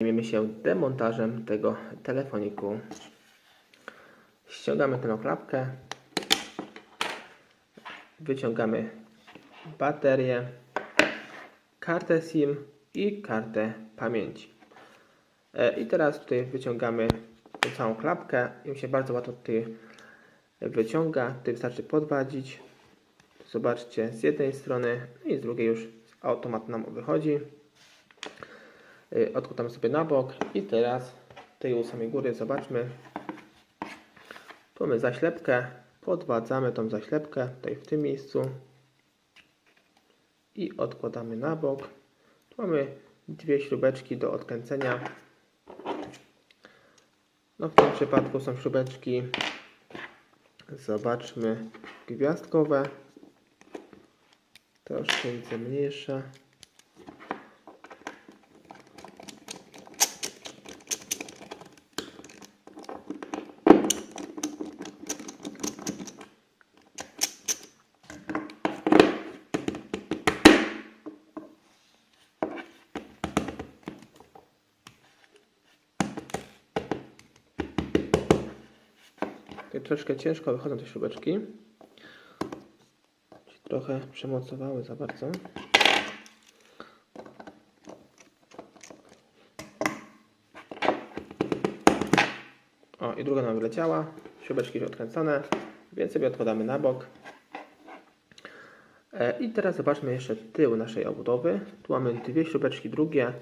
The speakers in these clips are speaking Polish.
Zajmiemy się demontażem tego telefoniku. Ściągamy tę klapkę, wyciągamy baterię, kartę SIM i kartę pamięci. I teraz tutaj wyciągamy tę całą klapkę i mi się bardzo łatwo tutaj wyciąga. Tutaj wystarczy podwadzić. Zobaczcie, z jednej strony i z drugiej już automat nam wychodzi. Odkładamy sobie na bok i teraz tutaj u samej góry zobaczmy. Tu mamy zaślepkę, podwadzamy tą zaślepkę tutaj w tym miejscu i odkładamy na bok. Tu mamy dwie śrubeczki do odkręcenia. No w tym przypadku są śrubeczki, zobaczmy, gwiazdkowe, troszkę widzę mniejsze. Tutaj troszkę ciężko wychodzą te śrubeczki. Trochę przemocowały za bardzo. O, i druga nam wyleciała. Śrubeczki już odkręcone, więc sobie odkładamy na bok. I teraz zobaczmy jeszcze tył naszej obudowy. Tu mamy dwie śrubeczki drugie.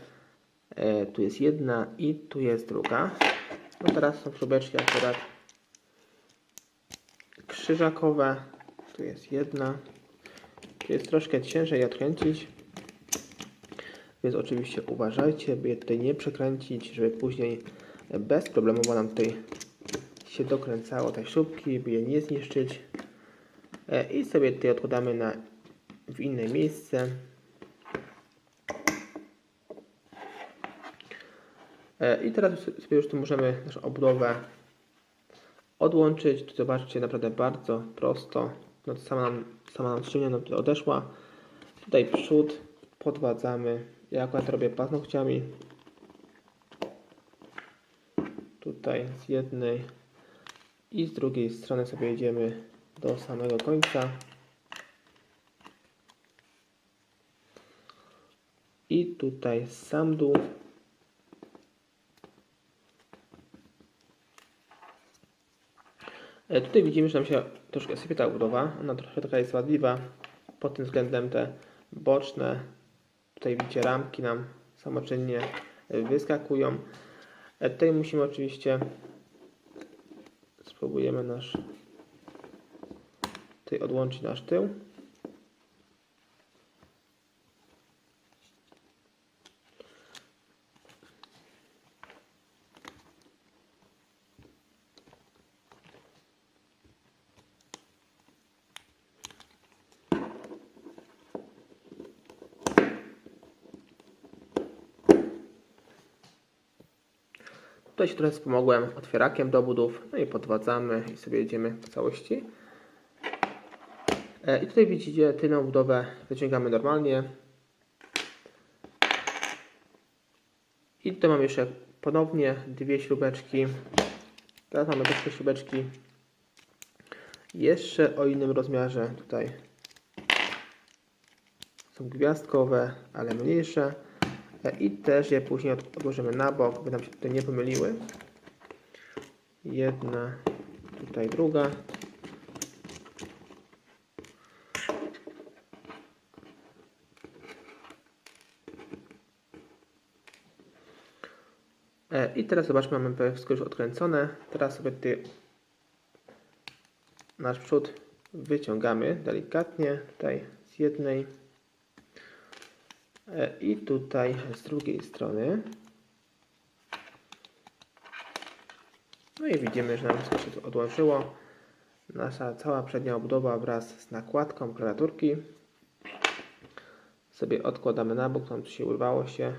Tu jest jedna i tu jest druga. No teraz są śrubeczki akurat krzyżakowe. Tu jest jedna. Tu jest troszkę ciężej odkręcić. Więc oczywiście uważajcie, by je tutaj nie przekręcić, żeby później bezproblemowo nam tutaj się dokręcało te śrubki, by je nie zniszczyć. I sobie tutaj odkładamy w inne miejsce. I teraz sobie już tu możemy naszą obudowę odłączyć. Tu zobaczcie, naprawdę bardzo prosto. No, sama nam ściągnia nam tutaj odeszła. Tutaj przód podwadzamy. Ja akurat robię paznokciami. Tutaj z jednej i z drugiej strony sobie idziemy do samego końca. I tutaj sam dół. Tutaj widzimy, że nam się troszkę sypie ta budowa. Ona trochę taka jest wadliwa. Pod tym względem te boczne, tutaj widzicie, ramki nam samoczynnie wyskakują. Tutaj musimy oczywiście, spróbujemy tutaj odłączyć nasz tył. Tutaj się trochę wspomogłem otwierakiem do obudów, no i podwadzamy i sobie jedziemy po całości. I tutaj widzicie, tylną obudowę wyciągamy normalnie. I tutaj mamy jeszcze ponownie dwie śrubeczki. Teraz mamy te śrubeczki jeszcze o innym rozmiarze. Tutaj są gwiazdkowe, ale mniejsze. I też je później odłożymy na bok, by nam się tutaj nie pomyliły. Jedna, tutaj druga. I teraz zobaczmy, mamy wszystko już odkręcone. Teraz sobie tutaj nasz przód wyciągamy delikatnie, tutaj z jednej i tutaj z drugiej strony. No i widzimy, że nam wszystko się odłączyło. Nasza cała przednia obudowa wraz z nakładką klawiaturki. Sobie odkładamy na bok, tam się urwało się.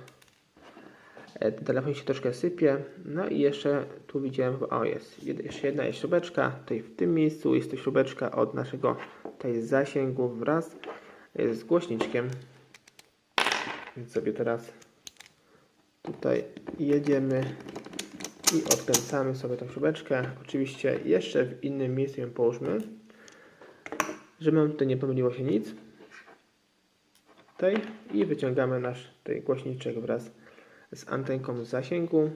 Telefon się troszkę sypie. No i jeszcze tu widziałem, o jest, jeszcze jedna jest śrubeczka. Tutaj w tym miejscu jest to śrubeczka od naszego tutaj zasięgu wraz z głośniczkiem. Więc sobie teraz tutaj jedziemy i odkręcamy sobie tą śrubeczkę. Oczywiście jeszcze w innym miejscu ją połóżmy, żeby nam tutaj nie pomyliło się nic. Tutaj i wyciągamy nasz tutaj głośniczek wraz z antenką z zasięgu.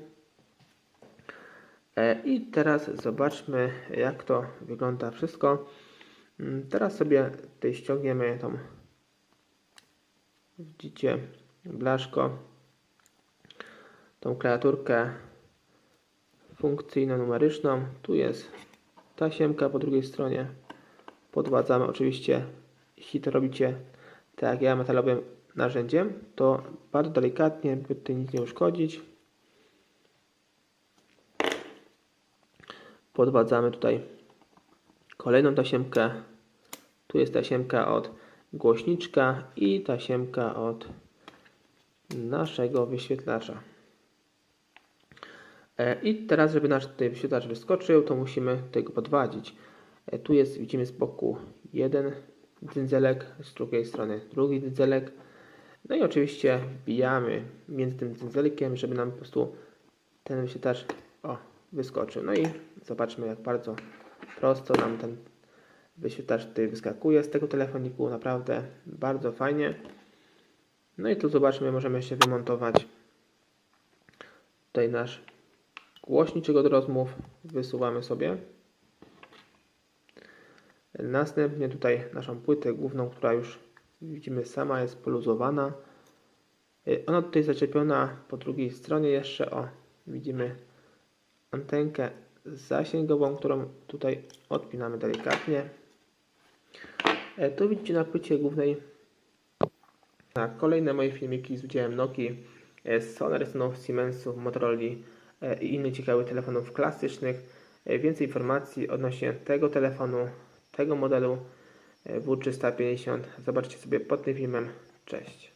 I teraz zobaczmy, jak to wygląda wszystko. Teraz sobie tutaj ściągniemy tą, widzicie, blaszko, tą klawiaturkę funkcyjno-numeryczną. Tu jest tasiemka po drugiej stronie. Podładzamy oczywiście, jeśli to robicie tak jak ja, metalowym narzędziem, to bardzo delikatnie, by tutaj nic nie uszkodzić. Podładzamy tutaj kolejną tasiemkę. Tu jest tasiemka od głośniczka i tasiemka od naszego wyświetlacza. I teraz, żeby nasz tutaj wyświetlacz wyskoczył, to musimy tego podwadzić. Tu jest, widzimy z boku jeden dzyndzelek, z drugiej strony drugi dzyndzelek. No i oczywiście wbijamy między tym dzyndzelkiem, żeby nam po prostu ten wyświetlacz wyskoczył. No i zobaczmy, jak bardzo prosto nam ten wyświetlacz tutaj wyskakuje z tego telefoniku. Naprawdę bardzo fajnie. No i tu zobaczmy, możemy jeszcze wymontować tutaj nasz głośniczek od rozmów. Wysuwamy sobie. Następnie tutaj naszą płytę główną, która już widzimy sama jest poluzowana. Ona tutaj zaczepiona po drugiej stronie jeszcze, widzimy antenkę zasięgową, którą tutaj odpinamy delikatnie. Tu widzicie na płycie głównej kolejne moje filmiki z udziałem Nokii, Sonarysonów, Siemensów, Motorola i innych ciekawych telefonów klasycznych. Więcej informacji odnośnie tego telefonu, tego modelu W350 zobaczcie sobie pod tym filmem. Cześć.